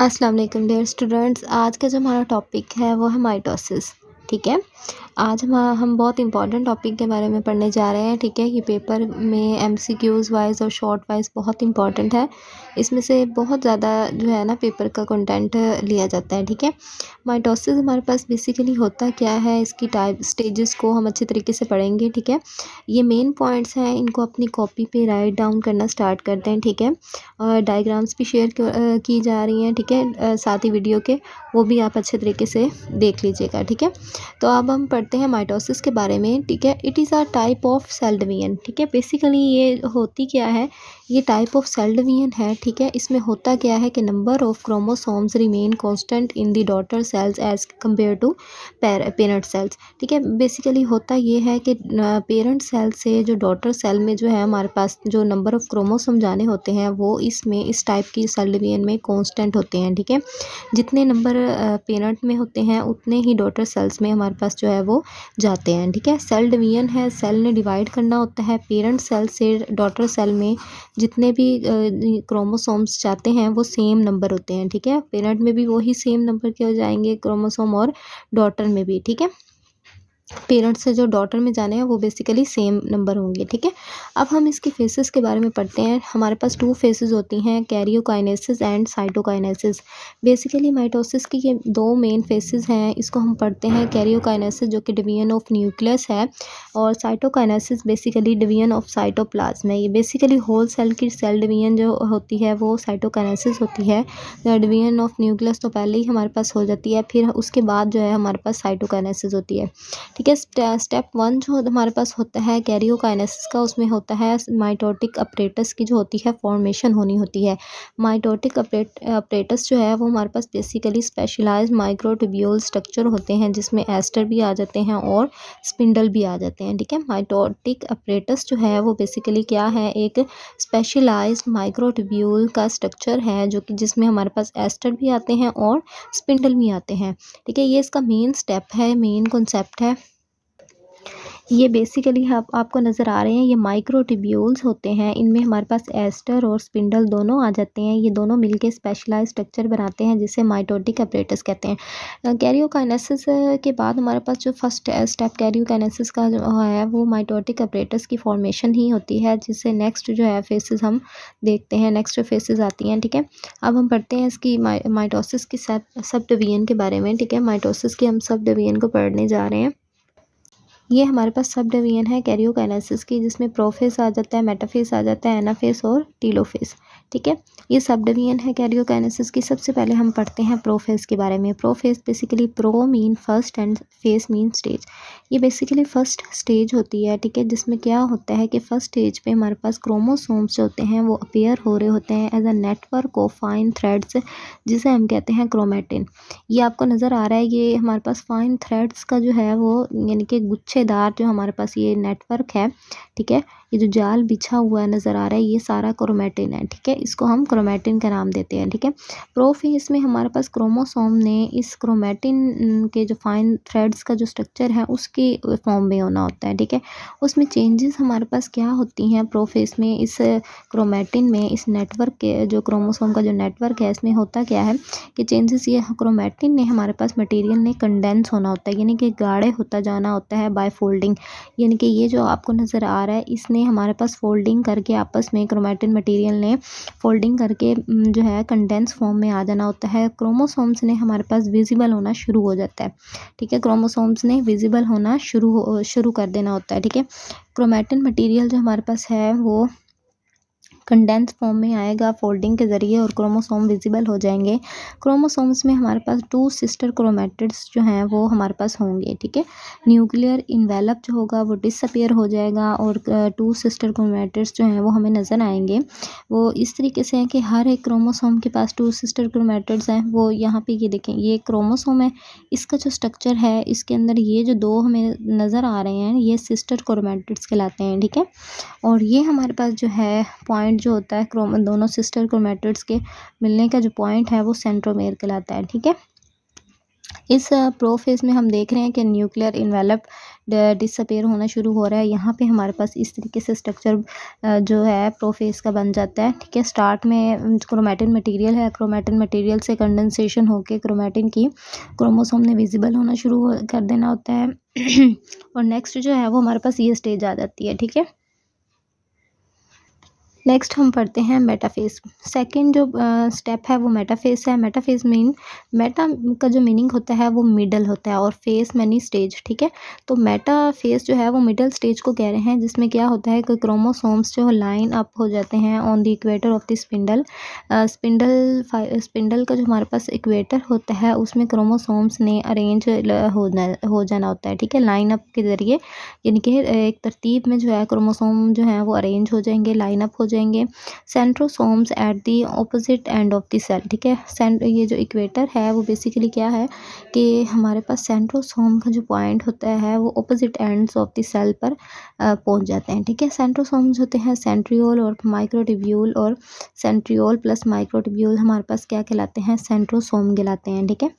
अस्सलाम वालेकुम dear students. आज का जो हमारा टॉपिक है वो है माइटोसिस। ठीक है, आज हम बहुत इंपॉर्टेंट टॉपिक के बारे में पढ़ने जा रहे हैं। ठीक है, ये पेपर में एमसीक्यूज़ वाइज और शॉर्ट वाइज बहुत इंपॉर्टेंट है। इसमें से बहुत ज़्यादा जो है ना पेपर का कंटेंट लिया जाता है। ठीक है, माइटोसिस हमारे पास बेसिकली होता क्या है, इसकी टाइप स्टेजेस को हम अच्छे तरीके से पढ़ेंगे। ठीक है, ये मेन पॉइंट्स हैं, इनको अपनी कॉपी पे राइट डाउन करना स्टार्ट करते हैं। ठीक है, और डायग्राम्स भी शेयर की जा रही हैं। ठीक है, साथ ही वीडियो के वो भी आप अच्छे तरीके से देख लीजिएगा। ठीक है, तो अब हम पढ़ते हैं माइटोसिस के बारे में। ठीक है, it is a type of cell division. ठीक है, बेसिकली ये होती क्या है, ये टाइप ऑफ सेल डिवीजन है। ठीक है, इसमें होता क्या है कि number of chromosomes remain constant in the daughter cells as compare to parent cells. ठीक है, बेसिकली होता ये है कि पेरेंट सेल से जो डॉटर सेल में जो है हमारे पास जो नंबर ऑफ क्रोमोसोम जाने होते हैं वो इसमें इस टाइप की सेल डिवीजन में कांस्टेंट होते हैं। ठीक है, जितने नंबर पेरेंट में होते हैं उतने ही डॉटर सेल्स में हमारे पास जो है वो जाते हैं। ठीक है, सेल डिवीजन है, सेल ने डिवाइड करना होता है। पेरेंट सेल से डॉटर सेल में जितने भी क्रोमोसोम्स जाते हैं वो सेम नंबर होते हैं। ठीक है, पेरेंट में भी वही सेम नंबर के हो जाएंगे क्रोमोसोम और डॉटर में भी। ठीक है, पेरेंट्स से जो डॉटर में जाने हैं वो बेसिकली सेम नंबर होंगे। ठीक है, अब हम इसकी फेसेस के बारे में पढ़ते हैं। हमारे पास 2 फेसेस होती हैं, karyokinesis and cytokinesis. Basically mitosis की ये 2 मेन फेसेस हैं, इसको हम पढ़ते हैं। कैरियोकाइनेसिस जो कि डिवीजन ऑफ न्यूक्लियस है, और cytokinesis basically division of cytoplasm है। ये बेसिकली होल सेल की सेल डिवीजन जो होती है वो साइटोकाइनेसिस होती है। डिवीजन ऑफ न्यूक्लियस तो पहले ही हमारे पास हो जाती है, फिर उसके बाद जो है हमारे पास साइटोकाइनेसिस होती है। ठीक है, स्टेप 1 जो हमारे पास होता है कैरियोकाइनेसिस का, उसमें होता है माइटोटिक अपरेटस की जो होती है फॉर्मेशन होनी होती है। माइटोटिक अपरेटस जो है वो हमारे पास बेसिकली स्पेशलाइज्ड माइक्रोट्यूब्यूल स्ट्रक्चर होते हैं, जिसमें एस्टर भी आ जाते हैं और स्पिंडल भी आ जाते हैं। ठीक है, माइटोटिक अपरेटस जो है वो बेसिकली क्या है, एक स्पेशलाइज्ड माइक्रोट्यूब्यूल का स्ट्रक्चर है जो कि जिसमें हमारे पास एस्टर भी आते हैं और स्पिंडल भी आते हैं। ठीक है, ये इसका मेन स्टेप है, मेन कॉन्सेप्ट है। ये बेसिकली आपको नज़र आ रहे हैं, ये माइक्रोट्यूब्यूल्स होते हैं, इनमें हमारे पास एस्टर और स्पिंडल दोनों आ जाते हैं। ये दोनों मिलके स्पेशलाइज्ड स्ट्रक्चर बनाते हैं जिसे माइटोटिक अपरेटस कहते हैं। कैरियोकाइनेसिस के बाद हमारे पास जो फर्स्ट स्टेप कैरियोकाइनेसिस का जो है वो माइटोटिक अपरेटस की फॉर्मेशन ही होती है, जिससे नेक्स्ट जो है फेसेस हम देखते हैं, नेक्स्ट फेसेस आती हैं। ठीक है, अब हम पढ़ते हैं इसकी माइटोसिस की सब डिवीजन के बारे में। ठीक है, माइटोसिस की हम सब डिवीजन को पढ़ने जा रहे हैं। ये हमारे पास सब डिवीजन है कैरियोकाइनेसिस की, जिसमें प्रोफेस आ जाता है, मेटाफेस आ जाता है, एनाफेस और टीलोफेस। ठीक है, ये सब डिवीजन है कैरियोकाइनेसिस की। सबसे पहले हम पढ़ते हैं प्रोफेस के बारे में। Prophase basically pro mean first and phase mean stage. ये बेसिकली फर्स्ट स्टेज होती है। ठीक है, जिसमें क्या होता है कि फर्स्ट स्टेज पे हमारे पास क्रोमोसोम्स जो होते हैं वो अपीयर हो रहे होते हैं as a network of fine threads, जिसे हम कहते हैं क्रोमेटिन। ये आपको नज़र आ रहा है, ये हमारे पास फाइन थ्रेड्स का जो है वो यानी कि गुच्छेदार जो हमारे पास ये नेटवर्क है। ठीक है, ये जो जाल बिछा हुआ नज़र आ रहा है ये सारा क्रोमेटिन है। ठीक है, इसको हम क्रोमेटिन का नाम देते हैं। ठीक है, प्रोफेस में हमारे पास क्रोमोसोम ने इस क्रोमेटिन के जो फाइन थ्रेड्स का जो स्ट्रक्चर है उसके फॉर्म में होना होता है। ठीक है, उसमें चेंजेस हमारे पास क्या होती हैं प्रोफेस में, इस क्रोमेटिन में, इस नेटवर्क के जो क्रोमोसोम का जो नेटवर्क है इसमें होता क्या है कि चेंजेस ये क्रोमेटिन ने हमारे पास मटेरियल ने कंडेंस होना होता है, यानी कि गाढ़े होता जाना होता है बाय फोल्डिंग। यानी कि ये जो आपको नज़र आ रहा है इसने हमारे पास फोल्डिंग करके आपस में क्रोमेटिन मटेरियल ने फोल्डिंग करके जो है कंडेंस फॉर्म में आ जाना होता है। क्रोमोसोम्स ने हमारे पास विजिबल होना शुरू हो जाता है। ठीक है, क्रोमोसोम्स ने विजिबल होना शुरू कर देना होता है। ठीक है, क्रोमेटिन मटेरियल जो हमारे पास है वो कंडेंस फॉर्म में आएगा फोल्डिंग के ज़रिए और क्रोमोसोम विजिबल हो जाएंगे। क्रोमोसोम्स में हमारे पास 2 सिस्टर क्रोमेटिड्स जो हैं वो हमारे पास होंगे। ठीक है, न्यूक्लियर इन्वेलप जो होगा वो डिसअपियर हो जाएगा और 2 सिस्टर क्रोमेटिड्स जो हैं वो हमें नज़र आएंगे। वो इस तरीके से हैं कि हर एक क्रोमोसोम के पास 2 सिस्टर क्रोमेटिड्स हैं। वो यहाँ पे ये देखें, ये क्रोमोसोम है, इसका जो स्ट्रक्चर है इसके अंदर ये जो 2 हमें नज़र आ रहे हैं ये सिस्टर क्रोमेटिड्स कहलाते हैं। ठीक है, और ये हमारे पास जो है पॉइंट जो होता है दोनों सिस्टर क्रोमेटिड्स के मिलने का जो पॉइंट है वो सेंट्रोमेयर कहलाता है। ठीक है, इस प्रोफेज में हम देख रहे हैं कि न्यूक्लियर इन्वेलप डिसअपेयर होना शुरू हो रहा है। यहाँ पे हमारे पास इस तरीके से स्ट्रक्चर जो है प्रोफेज का बन जाता है। ठीक है, स्टार्ट में क्रोमैटिन मटेरियल है, क्रोमैटिन मटेरियल से कंडेंसेशन होकर क्रोमैटिन की क्रोमोसोम ने विजिबल होना कर देना होता है और नेक्स्ट जो है वो हमारे पास ये स्टेज आ जाती है। ठीक है, नेक्स्ट हम पढ़ते हैं मेटाफेज। सेकंड जो स्टेप है वो मेटाफेज है। मेटाफेज मीन मेटा का जो मीनिंग होता है वो मिडल होता है और फेज मैनी स्टेज। ठीक है, तो मेटाफेज जो है वो मिडल स्टेज को कह रहे हैं, जिसमें क्या होता है कि क्रोमोसोम्स जो लाइन अप हो जाते हैं on the equator of the spindle. Spindle का जो हमारे पास इक्वेटर होता है उसमें क्रोमोसोम्स ने अरेंज हो जाना होता है। ठीक है, लाइन अप के ज़रिए, यानी कि एक तरतीब में जो है क्रोमोसोम जो है वो अरेंज हो जाएंगे, लाइन अप हो जाएंगे। Centrosomes at the opposite end of the cell. ठीक है, ये जो इक्वेटर है वो बेसिकली क्या है कि हमारे पास सेंट्रोसोम का जो पॉइंट होता है वो opposite ends of the cell पर पहुंच जाते हैं। ठीक है, सेंट्रोसोम्स होते हैं सेंट्रियोल और माइक्रोट्यूब्यूल, और सेंट्रियोल प्लस माइक्रोट्यूब्यूल हमारे पास क्या कहलाते हैं, सेंट्रोसोम कहलाते हैं। ठीक है,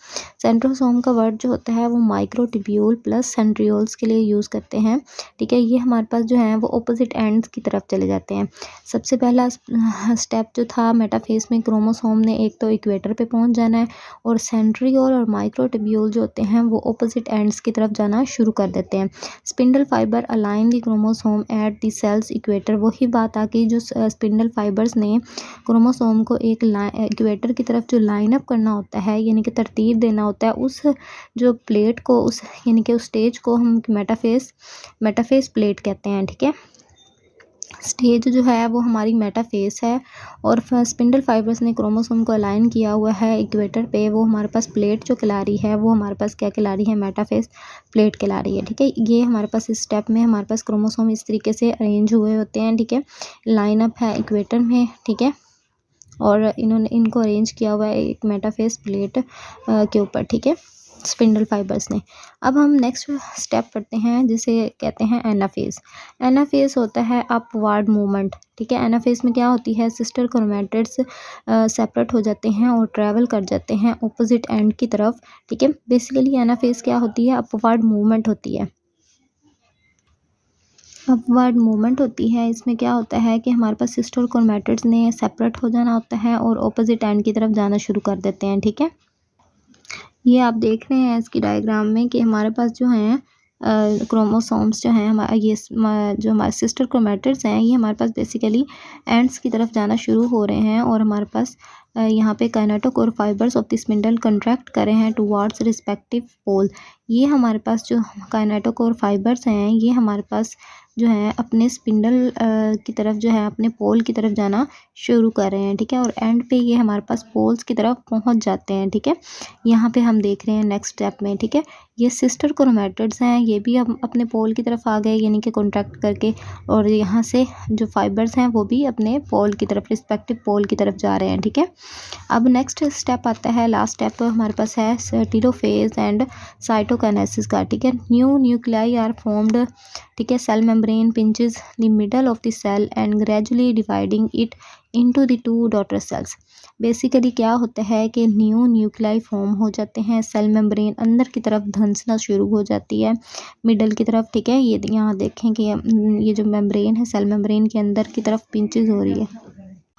सेंट्रोसोम का वर्ड जो होता है वो माइक्रोट्यूब्यूल प्लस सेंट्रियोल्स के लिए यूज़ करते हैं। ठीक है, ये हमारे पास जो है वो ऑपोजिट एंड्स की तरफ चले जाते हैं। सबसे पहला स्टेप जो था मेटाफेज में, क्रोमोसोम ने एक तो इक्वेटर पे पहुंच जाना है और सेंट्रियोल और माइक्रोट्यूब्यूल जो होते हैं वो ऑपोजिट एंड्स की तरफ जाना शुरू कर देते हैं। Spindle fibre align the chromosome at the cell's equator. वही बात आ गई, जो स्पिंडल फाइबर्स ने क्रोमोसोम को एक इक्वेटर की तरफ जो लाइन अप करना होता है, यानी कि तरतीब देना होता है, उस जो प्लेट को, उस यानी कि उस स्टेज को हम मेटाफेज प्लेट कहते हैं। ठीक है, स्टेज जो है वो हमारी मेटाफेज है और स्पिंडल फाइबर्स ने क्रोमोसोम को अलाइन किया हुआ है इक्वेटर पे, वो हमारे पास प्लेट जो कहला रही है वो हमारे पास क्या कहला रही है, मेटाफेज प्लेट कहला रही है। ठीक है, ये हमारे पास इस स्टेप में हमारे पास क्रोमोसोम इस तरीके से अरेंज हुए होते हैं। ठीक है, लाइन अप है इक्वेटर में। ठीक है, और इनको अरेंज किया हुआ है एक मेटाफेज प्लेट के ऊपर। ठीक है, स्पिंडल फाइबर्स ने। अब हम नेक्स्ट स्टेप पढ़ते हैं जिसे कहते हैं एनाफेज। एनाफेज होता है अपवर्ड मूवमेंट। ठीक है, एनाफेज में क्या होती है, सिस्टर क्रोमैटिड्स सेपरेट हो जाते हैं और ट्रैवल कर जाते हैं ऑपोजिट एंड की तरफ। ठीक है, बेसिकली एनाफेज क्या होती है, अपवर्ड मूवमेंट होती है। अपवर्ड मूवमेंट होती है, इसमें क्या होता है कि हमारे पास सिस्टर क्रोमैटिड्स ने सेपरेट हो जाना होता है और ऑपोजिट एंड की तरफ जाना शुरू कर देते हैं। ठीक है, ये आप देख रहे हैं इसकी डायग्राम में कि हमारे पास जो हैं क्रोमोसोम्स जो हैं हमारा, जो हमारे सिस्टर क्रोमैटिड्स हैं, ये हमारे पास बेसिकली एंड्स की तरफ जाना शुरू हो रहे हैं और हमारे पास यहाँ पे kinetochore fibres of the spindle contract कर रहे हैं टुवार्ड्स रिस्पेक्टिव पोल। ये हमारे पास जो काइनेटोकोर फाइबर्स हैं ये हमारे पास जो है अपने स्पिंडल की तरफ जो है अपने पोल की तरफ जाना शुरू कर रहे हैं। ठीक है, और एंड पे ये हमारे पास पोल्स की तरफ पहुंच जाते हैं। ठीक है, यहाँ पे हम देख रहे हैं नेक्स्ट स्टेप में। ठीक है, ये सिस्टर क्रोमैटिड्स हैं, ये भी हम अपने पोल की तरफ आ गए, यानी कि कॉन्ट्रैक्ट करके, और यहाँ से जो फाइबर्स हैं वो भी अपने पोल की तरफ, रिस्पेक्टिव पोल की तरफ जा रहे हैं। ठीक है, अब नेक्स्ट स्टेप आता है, लास्ट स्टेप हमारे पास है टेलोफेज एंड साइटोकाइनेसिस का। ठीक है, न्यू न्यूक्लियाई आर फॉर्म्ड। ठीक है, cell membrane pinches the middle of the cell and gradually dividing it into the two daughter cells. Basically क्या होता है कि न्यू न्यूक्लियाई फॉर्म हो जाते हैं, सेल मेम्ब्रेन अंदर की तरफ धंसना शुरू हो जाती है मिडल की तरफ। ठीक है, ये यहाँ देखें कि ये जो मेम्ब्रेन है, सेल मेम्ब्रेन के अंदर की तरफ पिंचेस हो रही है।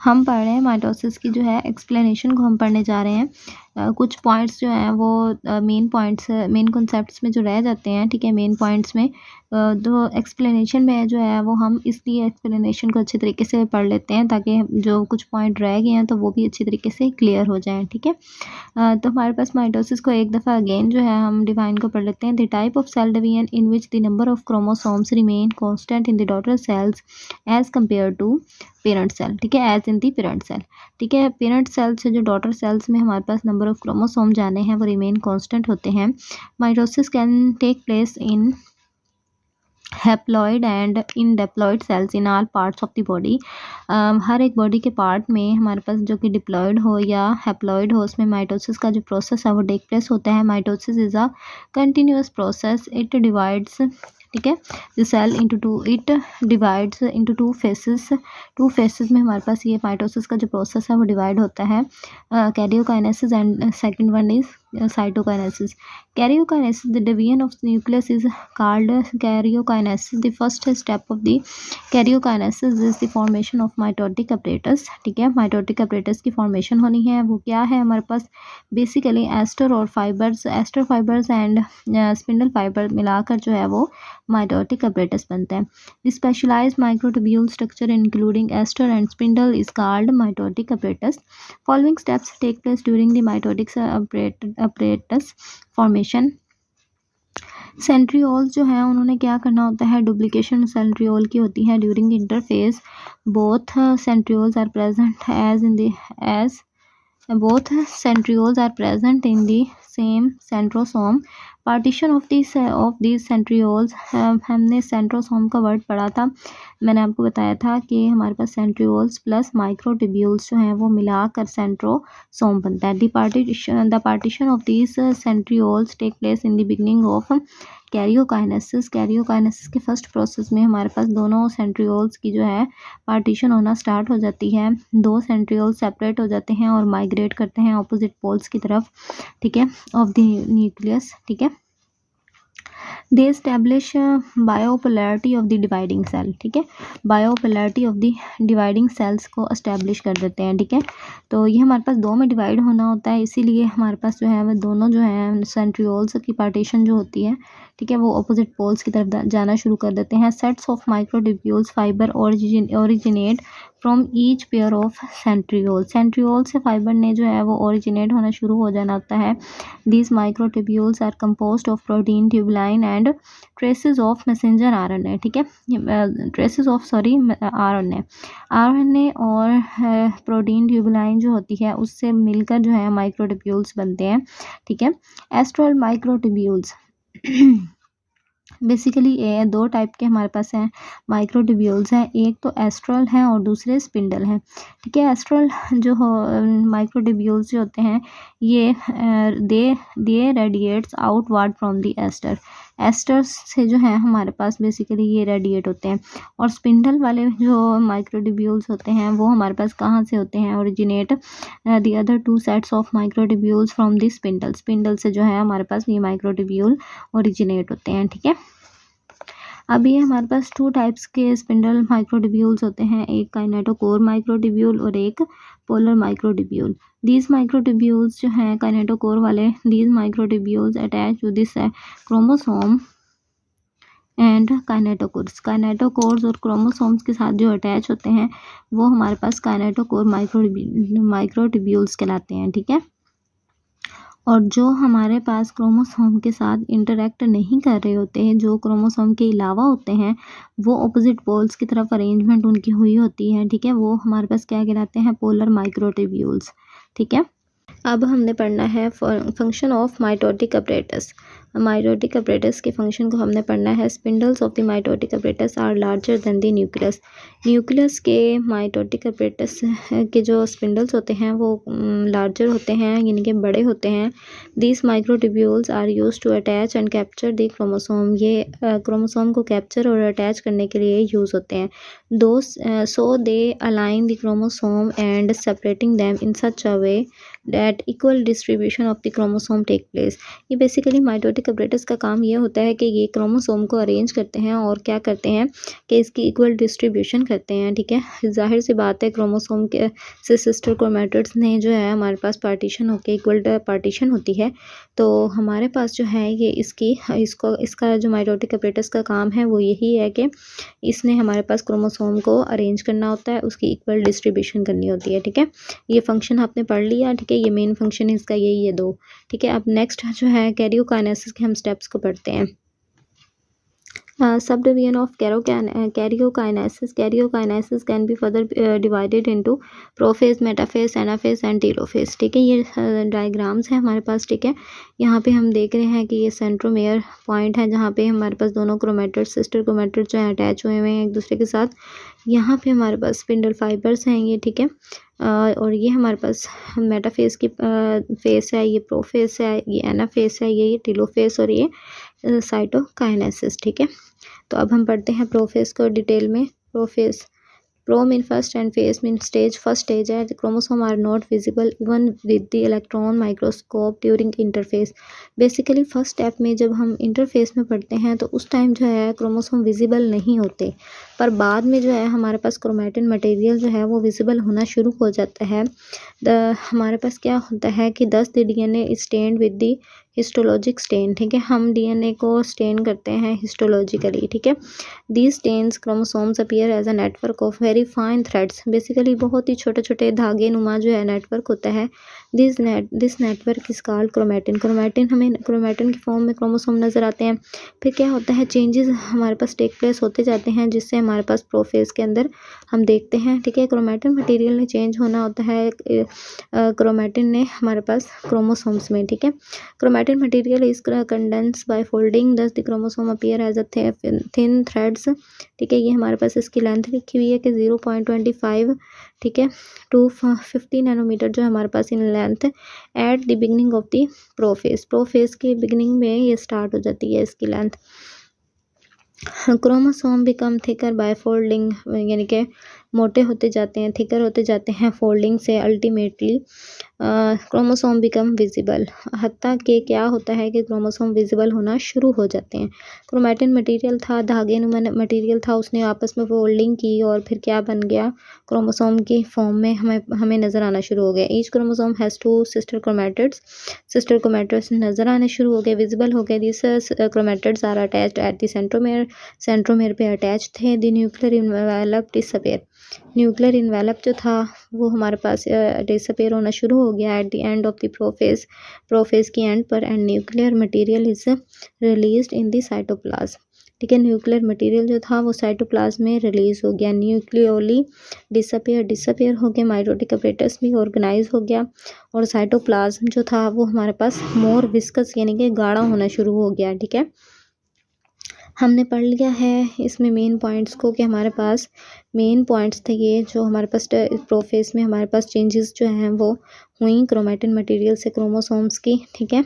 हम पढ़ रहे हैं माइटोसिस की जो है एक्सप्लेनेशन को हम पढ़ने जा रहे हैं। कुछ पॉइंट्स जो हैं वो मेन पॉइंट्स, मेन कॉन्सेप्ट्स में जो रह जाते हैं। ठीक है, मेन पॉइंट्स में तो एक्सप्लेनेशन में जो है वो हम इसलिए एक्सप्लेनेशन को अच्छे तरीके से पढ़ लेते हैं ताकि जो कुछ पॉइंट रह गए हैं तो वो भी अच्छी तरीके से क्लियर हो जाएं। ठीक है, तो हमारे पास माइटोसिस को एक दफ़ा अगेन जो है हम डिवाइन को पढ़ लेते हैं। The type of cell division in which the number of chromosomes remain constant in the daughter cells as compare to parent cell. ठीक है, as in the parent cell. ठीक है, पेरेंट सेल से जो डॉटर सेल्स में हमारे पास number of chromosome जाने हैं वो रिमेन कांस्टेंट होते हैं। Mitosis can take place in haploid and in diploid cells in all parts of the body. हर एक बॉडी के पार्ट में हमारे पास जो कि डिप्लॉइड हो या हैप्लॉइड हो, उसमें माइटोसिस का जो प्रोसेस है वो टेक प्लेस होता है। Mitosis is a continuous process, it divides, ठीक है, the cell into two, it divides into two phases. Two phases में हमारे पास ये माइटोसिस का जो प्रोसेस है वो डिवाइड होता है, karyokinesis and second one is cytokinesis. Karyokinesis, the division of nucleus is called karyokinesis. The first step of the karyokinesis is the formation of mitotic apparatus. ठीक है, mitotic apparatus की formation होनी है. वो क्या है हमारे पास, बेसिकली एस्टर और fibres, aster fibres and spindle fibre मिलाकर जो है वो mitotic apparatus बनता है. The specialized microtubule structure including ester and spindle is called mitotic apparatus. Following steps take place during the mitotic apparatus formation. Centrioles जो है उन्होंने क्या करना होता है, डुप्लीकेशन सेंट्रियोल की होती है. During interphase both centrioles are present as both centrioles are present in the same centrosome. Partition of these centrioles, हमने सेंट्रोसोम का वर्ड पढ़ा था. मैंने आपको बताया था कि हमारे पास सेंट्रियोल्स प्लस माइक्रोट्यूब्यूल्स जो हैं वो मिलाकर सेंट्रोसोम बनता है. The partition of these centrioles take place in the beginning of karyokinesis. Karyokinesis के फर्स्ट प्रोसेस में हमारे पास दोनों सेंट्रियोल्स की जो है पार्टीशन होना स्टार्ट हो जाती है. दो सेंट्रियोल्स सेपरेट हो जाते हैं और माइग्रेट करते हैं ऑपोजिट पोल्स की तरफ, ठीक है, ऑफ द न्यूक्लियस. ठीक है, they establish bipolarity of the dividing cell. ठीक है, bipolarity of the dividing cells को एस्टेब्लिश कर देते हैं. ठीक है, तो ये हमारे पास दो में डिवाइड होना होता है, इसीलिए हमारे पास जो है वो दोनों जो है सेंट्रियोल्स की पार्टीशन जो होती है, ठीक है, वो ऑपोजिट पोल्स की तरफ जाना शुरू कर देते हैं. Sets of microtubules fibre originate from each pair of centriole. Centriole से फाइबर ने जो है वो ओरिजिनेट होना शुरू हो जाना होता है. These microtubules are composed of protein tubulin and traces of messenger RNA. ठीक है, ट्रेसेस ऑफ आरएनए और प्रोटीन ट्यूबुलाइन जो होती है उससे मिलकर जो है माइक्रोट्यूब्यूल्स बनते हैं. ठीक है, एस्ट्रल माइक्रोट्यूब्यूल्स बेसिकली दो टाइप के हमारे पास हैं माइक्रोट्यूब्यूल्स हैं, एक तो एस्ट्रल हैं और दूसरे स्पिंडल हैं. ठीक है, एस्ट्रल जो माइक्रोट्यूब्यूल्स जो होते हैं ये they radiates outward from the aster. Aster से जो है हमारे पास बेसिकली ये रेडिएट होते हैं. और स्पिंडल वाले जो माइक्रोट्यूब्यूल्स होते हैं वो हमारे पास कहाँ से होते हैं, originate the other two sets of microtubules from the spindle. Spindle से जो है हमारे पास ये माइक्रोट्यूब्यूल ओरिजिनेट होते हैं. ठीक है, अब ये हमारे पास टू टाइप्स के स्पिंडल माइक्रोट्यूब्यूल्स होते हैं, एक काइनेटोकोर माइक्रोट्यूब्यूल और एक पोलर माइक्रोट्यूब्यूल. दीज माइक्रोट्यूब्यूल्स जो हैं काइनेटोकोर वाले, these microtubules attach to this chromosome and kinetochores और क्रोमोसोम्स के साथ जो अटैच होते हैं वो हमारे पास काइनेटोकोर माइक्रोट्यूब्यूल्स कहलाते हैं. ठीक है, और जो हमारे पास क्रोमोसोम के साथ इंटरेक्ट नहीं कर रहे होते हैं, जो क्रोमोसोम के अलावा होते हैं, वो ऑपोजिट पोल्स की तरफ अरेंजमेंट उनकी हुई होती है. ठीक है, वो हमारे पास क्या कहलाते हैं, पोलर माइक्रोट्यूब्यूल्स. ठीक है, अब हमने पढ़ना है function of mitotic apparatus. Mitotic apparatus के फंक्शन को हमने पढ़ना है. Spindles of the mitotic apparatus are larger than the nucleus. Nucleus के माइटोटिक अपरेटस के जो स्पिंडल्स होते हैं वो लार्जर होते हैं, यानी कि बड़े होते हैं. These microtubules are used to attach and capture the chromosome. ये क्रोमोसोम को कैप्चर और अटैच करने के लिए यूज़ होते हैं. So they align the chromosome and separating them in such a way that equal distribution of the chromosome take place. ये basically mitotic apparatus का काम ये होता है कि ये क्रोमोसोम को अरेंज करते हैं और क्या करते हैं कि इसकी इक्वल डिस्ट्रीब्यूशन करते हैं. ठीक है, जाहिर सी बात है क्रोमोसोम के से सिस्टर क्रोमैटिड्स ने जो है हमारे पास पार्टीशन होकर इक्वल पार्टीशन होती है, तो हमारे पास जो है ये इसका जो माइटोटिक अपरेटस का काम है वो यही है कि इसने हमारे पास क्रोमोसोम को अरेंज करना होता है, उसकी इक्वल डिस्ट्रीब्यूशन करनी होती है. ठीक है, ये फंक्शन आपने पढ़ लिया. ठीक है, ये मेन फंक्शन है इसका, यही है दो. ठीक है, अब नेक्स्ट जो है कैरियोकाइनेसिस के हम स्टेप्स को पढ़ते हैं. Subdivision of karyokinesis. Karyokinesis can be further divided into prophase, metaphase, anaphase and telophase. ठीक है, ये डायग्राम्स हैं हमारे पास. ठीक है, यहाँ पे हम देख रहे हैं कि ये सेंट्रोमेयर पॉइंट है जहाँ पे हमारे पास दोनों क्रोमेटिड सिस्टर क्रोमेटिड जो है अटैच हुए हुए हैं एक दूसरे के साथ. यहाँ पे हमारे पास स्पिंडल फाइबर्स हैं ये. ठीक है, और ये हमारे पास मेटाफेस की फेस है, ये प्रोफेस है, ये एनाफेस है, ये टेलोफेस और ये साइटोकाइनेसिस. ठीक है, तो अब हम पढ़ते हैं प्रोफेस को डिटेल में. Prophase pro mean first and phase mean stage, first stage है। Chromosome are not visible even with the electron microscope during interphase. Basically first step में जब हम इंटरफेस में पढ़ते हैं तो उस टाइम जो है क्रोमोसोम विजिबल नहीं होते, पर बाद में जो है हमारे पास क्रोमैटिन मटेरियल जो है वो विजिबल होना शुरू हो जाता है। हमारे पास क्या होता है कि 10 DNA stained with the histologic stain, ठीक है, हम DNA को स्टेन करते हैं हिस्टोलॉजिकली, ठीक है। These stains chromosomes appear as a network of very fine threads, basically बहुत ही छोटे छोटे धागे नुमा जो है नेटवर्क होता है। This network is called chromatin. Chromatin, हमें क्रोमैटिन की फॉर्म में क्रोमोसोम नज़र आते हैं। फिर क्या होता है, चेंजेस हमारे पास टेक प्लेस होते जाते हैं जिससे हमारे पास प्रोफेज के अंदर हम देखते हैं, ठीक है। क्रोमैटिन मटेरियल ने चेंज होना होता है क्रोमैटिन ने हमारे पास क्रोमोसोम्स में, ठीक है। Chromatin material is condense by folding, thus the chromosome appear as a thin threads, ठीक है। ये हमारे पास इसकी लेंथ लिखी हुई है कि 0.25, ठीक है, टू 50 नैनोमीटर जो हमारे पास in length at the beginning of the prophase की बिगनिंग में ये स्टार्ट हो जाती है इसकी length. Chromosome become thicker by folding, यानी कि मोटे होते जाते हैं, थिकर होते जाते हैं फोल्डिंग से। अल्टीमेटली क्रोमोसोम बिकम विजिबल, हत्ता कि क्या होता है कि क्रोमोसोम विजिबल होना शुरू हो जाते हैं। क्रोमैटिन मटेरियल था, धागे मटेरियल था, उसने आपस में फोल्डिंग की और फिर क्या बन गया, क्रोमोसोम की फॉर्म में हमें नज़र आना शुरू हो गया। Each chromosome has 2 sister chromatids नज़र आने शुरू हो गए, विजिबल हो गए। This chromatids are attached at the centromere पे अटैच थे। The nuclear envelope disappear, nuclear envelope जो था वो हमारे पास डिसअपीयर होना शुरू हो गया at the end of the prophase की एंड पर, and nuclear material is released in the cytoplasm, ठीक है। न्यूक्लियर मटेरियल जो था वो साइटोप्लाज्म में रिलीज हो गया। न्यूक्लियोली डिसअपीयर हो गया, माइटोटिक अपरेटस भी ऑर्गेनाइज हो गया, और साइटोप्लाज्म जो था वो हमारे पास मोर विस्कस यानी कि गाढ़ा होना शुरू हो गया, ठीक है। हमने पढ़ लिया है इसमें मेन पॉइंट्स को कि हमारे पास मेन पॉइंट्स थे ये जो हमारे पास प्रोफेज में हमारे पास चेंजेस जो हैं वो हुई क्रोमैटिन मटेरियल से क्रोमोसोम्स की, ठीक है।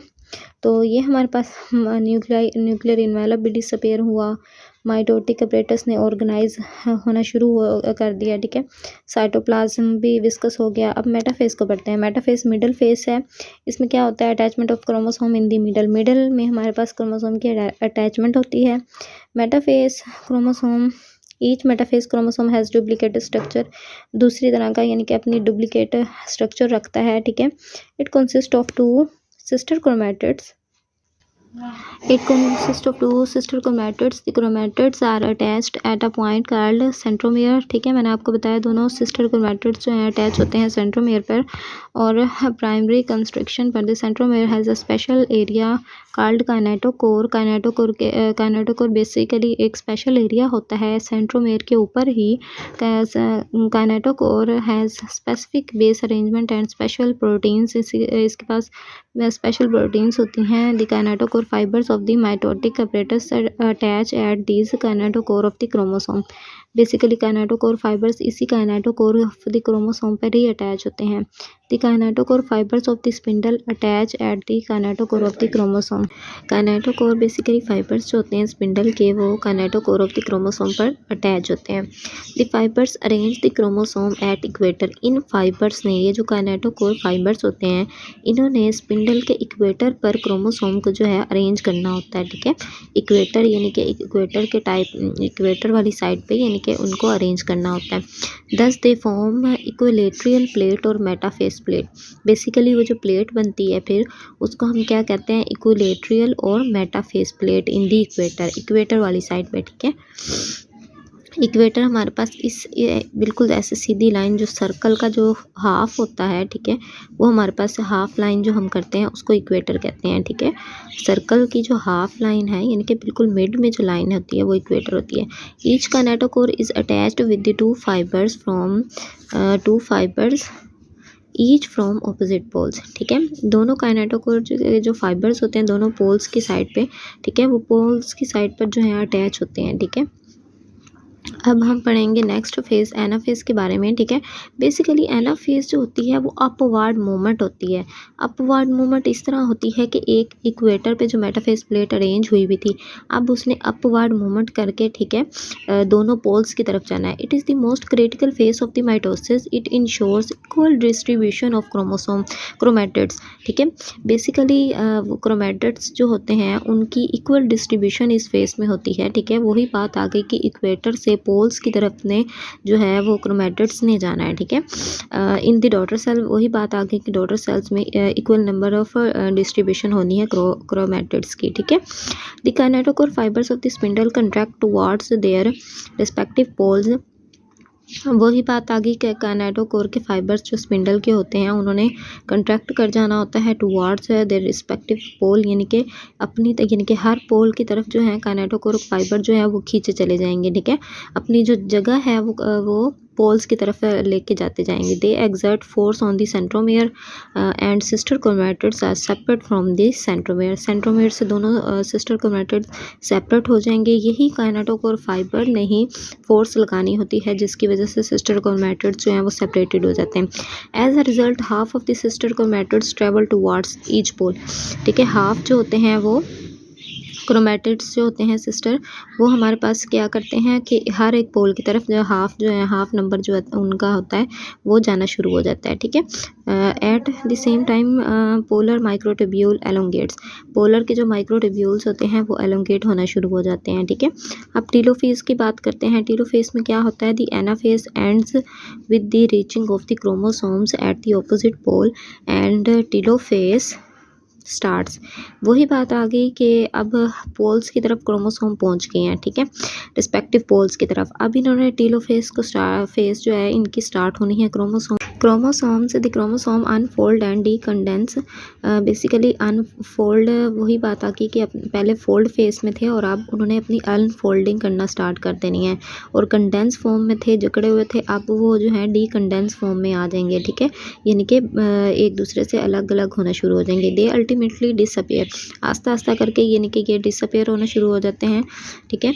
तो ये हमारे पास न्यूक्लियर इन्वेलप भी डिसअपीयर हुआ, माइटोटिक अपरेटस ने ऑर्गेनाइज होना शुरू कर दिया, ठीक है। साइटोप्लाज्म भी विस्कस हो गया। अब मेटाफेज को पढ़ते हैं। मेटाफेज मिडल फेज है, इसमें क्या होता है, attachment of chromosome in the middle में हमारे पास क्रोमोसोम की अटैचमेंट होती है। Metaphase chromosome, each metaphase chromosome has duplicate structure, दूसरी तरह का यानी कि अपनी डुप्लीकेट स्ट्रक्चर रखता है, ठीक है। It consist of 2 sister chromatids. It consists of 2 sister chromatids. The chromatids are attached at a point called centromere, ठीक है। मैंने आपको बताया दोनों sister chromatids जो हैं अटैच होते हैं centromere पर, और प्राइमरी कंस्ट्रक्शन पर the centromere has a special area called kinetochore. Kinetochore basically एक स्पेशल एरिया होता है सेंट्रोमेयर के ऊपर ही। Kinetochore has specific base arrangement and special proteins, इसके पास स्पेशल प्रोटीन्स होती हैं। The kinetochore fibres of the mitotic apparatus attach at these kinetochore of the chromosome. Basically kinetochore fibres इसी काइनेटोकोर ऑफ द क्रोमोसोम पर ही attach होते हैं। The kinetochore fibres of the spindle attach at the kinetochore of the chromosome. Kinetochore basically fibres जो होते हैं spindle के वो काइनेटोकोर ऑफ द क्रोमोसोम पर अटैच होते हैं। The fibres arrange the chromosome at equator. In fibres ने, ये जो काइनेटोकोर फाइबर्स होते हैं, इन्होंने स्पिंडल के इक्वेटर पर क्रोमोसोम को जो है अरेंज करना होता है, ठीक है। इक्वेटर यानी कि इक्वेटर के टाइप, इक्वेटर वाली साइड पे यानी कि उनको अरेंज करना होता है। दस दे फॉर्म इक्विलेटरल प्लेट और मेटाफेस प्लेट। बेसिकली वो जो प्लेट बनती है फिर उसको हम क्या कहते हैं, इक्विलेटरल और मेटाफेस प्लेट इन दी इक्वेटर वाली साइड पे, ठीक है। इक्वेटर हमारे पास बिल्कुल ऐसे सीधी लाइन जो सर्कल का जो हाफ होता है, ठीक है, वो हमारे पास हाफ लाइन जो हम करते हैं उसको इक्वेटर कहते हैं, ठीक है। सर्कल की जो हाफ लाइन है यानी कि बिल्कुल मिड में जो लाइन होती है वो इक्वेटर होती है। Each kinetochore is attached with the 2 fibres each from opposite poles, ठीक है। दोनों काइनेटोकोर जो फाइबर्स होते हैं दोनों पोल्स की साइड पे, ठीक है, वो पोल्स की साइड पर जो है अटैच होते हैं, ठीक है। अब हम पढ़ेंगे नेक्स्ट फेज़ एनाफेज़ के बारे में, ठीक है। बेसिकली एनाफेज़ जो होती है वो अपवर्ड मूवमेंट होती है। अपवर्ड मूवमेंट इस तरह होती है कि एक इक्वेटर पे जो मेटाफेज़ प्लेट अरेंज हुई हुई थी, अब उसने अपवर्ड मूवमेंट करके, ठीक है, दोनों पोल्स की तरफ जाना है। It is the most critical phase of the mitosis. It ensures equal distribution of chromatids, ठीक है। बेसिकली वो क्रोमैटिड्स जो होते हैं उनकी इक्वल डिस्ट्रीब्यूशन इस फेज में होती है, ठीक है। वही बात आ गई कि इक्वेटर से पोल्स की तरफ ने जो है वो क्रोमैटिड्स ने जाना है, ठीक है। इन द डॉटर सेल वही बात आ गई कि डॉटर सेल्स में इक्वल नंबर ऑफ डिस्ट्रीब्यूशन होनी है क्रोमैटिड्स की, ठीक है। The kinetochore fibres of the spindle contract towards their respective poles. वही बात आ गई कि काइनेटोकोर के फाइबर्स जो स्पिंडल के होते हैं उन्होंने कंट्रैक्ट कर जाना होता है टुवर्ड्स देयर रिस्पेक्टिव पोल, यानी कि अपनी यानी कि हर पोल की तरफ जो है काइनेटोकोर फाइबर जो है वो खींचे चले जाएंगे, ठीक है। अपनी जो जगह है वो पोल्स की तरफ लेके जाते जाएंगे। They exert force on the centromere and sister chromatids are separate from the centromere. Centromere से दोनों सिस्टर क्रोमैटिड्स सेपरेट हो जाएंगे। यही काइनेटोकोर फाइबर ने ही फोर्स लगानी होती है जिसकी वजह से सिस्टर क्रोमैटिड्स जो हैं वो सेपरेटेड हो जाते हैं। As a result half of the sister chromatids travel towards each pole, ठीक है। हाफ जो होते हैं वो क्रोमैटिड्स जो होते हैं सिस्टर, वो हमारे पास क्या करते हैं कि हर एक पोल की तरफ जो है हाफ नंबर जो है उनका होता है वो जाना शुरू हो जाता है, ठीक है। At the same time polar microtubule elongates. Polar के जो माइक्रोट्यूब्यूल्स होते हैं वो एलोंगेट होना शुरू हो जाते हैं, ठीक है। अब टीलोफेज की बात करते हैं। टीलोफेज में क्या होता है, the anaphase ends with the reaching of the chromosomes at the opposite pole and telophase starts. वही बात आ गई कि अब पोल्स की तरफ क्रोमोसोम पहुंच गए हैं, ठीक है, रिस्पेक्टिव पोल्स की तरफ। अब इन्होंने टीलोफेज को फेज जो है इनकी स्टार्ट होनी है। क्रोमोसोम से the chromosome unfold and decondense. Basically unfold वही बात आ गई कि पहले फोल्ड फेज में थे और अब उन्होंने अपनी अनफोल्डिंग करना स्टार्ट कर देनी है। और कंडेंस फॉर्म में थे, जकड़े हुए थे, अब वो जो है डीकंडेंस फॉर्म में आ जाएंगे, ठीक है। यानी कि एक दूसरे से अलग अलग होना शुरू हो जाएंगे। They ultimately disappear. आस्ता आस्ता करके यानी कि ये डिसअपियर होना शुरू हो जाते हैं, ठीक है।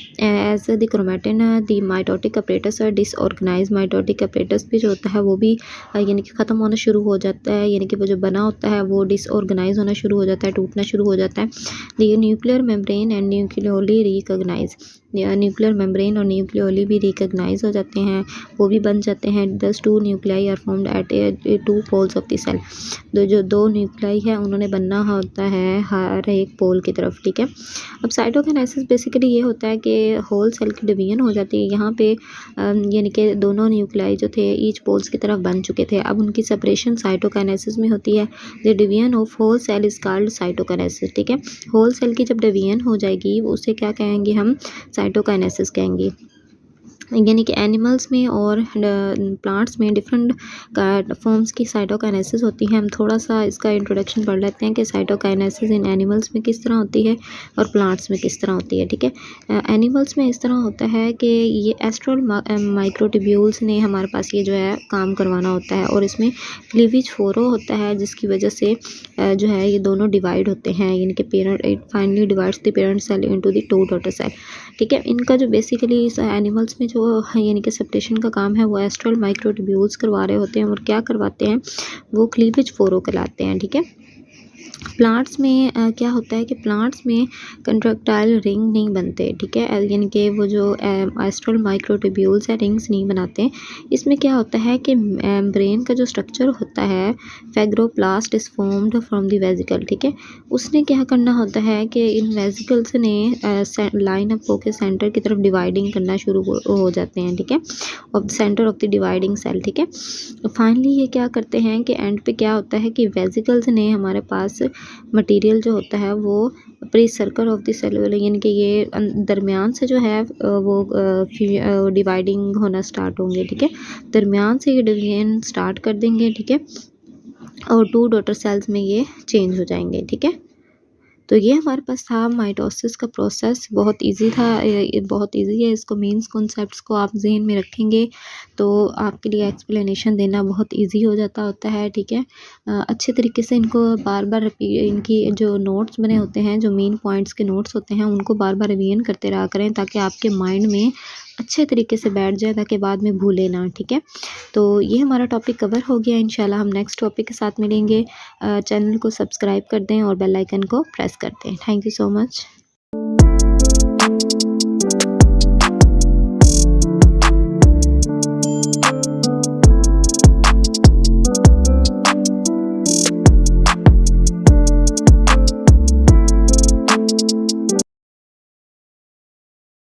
As the chromatin the mitotic apparatus और डिसऑर्गेनाइज माइटोटिक अपरेटस भी जो होता है वो भी यानी कि ख़त्म होना शुरू हो जाता है। यानी कि वो जो बना होता है वो डिसऑर्गेनाइज होना शुरू हो जाता है, टूटना शुरू हो जाता है। The nuclear membrane and nucleoli recognize. Nuclear membrane और न्यूक्लियोली भी रिकॉग्नाइज हो जाते हैं, वो भी बन जाते हैं। Thus two nuclei are formed at two poles of the cell. जो दो न्यूक्लियाई है उन्होंने बनना होता है हर एक पोल की तरफ, ठीक है। अब साइटोकाइनेसिस बेसिकली ये होता है कि होल सेल की डिवीजन हो जाती है। यहाँ पे यानी कि दोनों न्यूक्लियाई जो थे ईच पोल्स की तरफ बन चुके थे, अब उनकी सेपरेशन साइटोकाइनेसिस में होती है। The division of whole cell is called cytokinesis, ठीक है। होल सेल की जब डिवीजन हो जाएगी उसे क्या कहेंगे हम, साइटोकाइनेसिस कहेंगे। यानी कि एनिमल्स में और प्लांट्स में डिफरेंट फॉर्म्स की साइटोकाइनेसिस होती है। हम थोड़ा सा इसका इंट्रोडक्शन पढ़ लेते हैं कि साइटोकाइनेसिस इन एनिमल्स में किस तरह होती है और प्लांट्स में किस तरह होती है, ठीक है। एनिमल्स में इस तरह होता है कि ये एस्ट्रल माइक्रोट्यूब्यूल्स ने हमारे पास ये जो है काम करवाना होता है और इसमें क्लीवेज फोरो होता है जिसकी वजह से जो है ये दोनों डिवाइड होते हैं। यानी कि parent it finally divides the parent cell into the two daughter cell, ठीक है। इनका जो बेसिकली एनिमल्स में जो यानी कि सेपरेशन का काम है वो एस्ट्रल माइक्रोट्यूब्यूल्स करवा रहे होते हैं और क्या करवाते हैं वो क्लीवेज फोरो कहलाते हैं, ठीक है। प्लांट्स में क्या होता है कि प्लांट्स में कंट्रैक्टाइल रिंग नहीं बनते, ठीक है। यानी कि वो जो एस्ट्रल माइक्रोट्यूब्यूल्स है रिंग्स नहीं बनाते। इसमें क्या होता है कि ब्रेन का जो स्ट्रक्चर होता है phragmoplast is formed from the vesicle, ठीक है। उसने क्या करना होता है कि इन वेजिकल्स ने लाइन अप होकर सेंटर की तरफ डिवाइडिंग करना शुरू हो जाते हैं, ठीक है, off centre of the dividing cell, ठीक है। फाइनली ये क्या करते हैं कि एंड पे क्या होता है कि वेजिकल्स ने हमारे पास मटेरियल जो होता है वो pre circle of the cellular, यानी कि ये दरमियान से जो है वो डिवाइडिंग होना स्टार्ट होंगे, ठीक है। दरमियान से ये डिवीजन स्टार्ट कर देंगे, ठीक है, और टू डॉटर सेल्स में ये चेंज हो जाएंगे, ठीक है। तो ये हमारे पास था माइटोसिस का प्रोसेस। बहुत इजी था, ये बहुत इजी है। इसको मेंस कॉन्सेप्ट्स को आप जहन में रखेंगे तो आपके लिए एक्सप्लेनेशन देना बहुत इजी हो जाता होता है, ठीक है। अच्छे तरीके से इनको बार बार इनकी जो नोट्स बने होते हैं, जो मेन पॉइंट्स के नोट्स होते हैं, उनको बार बार रिवीजन करते रहा करें ताकि आपके माइंड में अच्छे तरीके से बैठ जाए ताकि बाद में भूले ना, ठीक है। तो ये हमारा टॉपिक कवर हो गया। इंशाल्लाह हम नेक्स्ट टॉपिक के साथ मिलेंगे। चैनल को सब्सक्राइब कर दें और बेल आइकन को प्रेस कर दें। Thank you so much.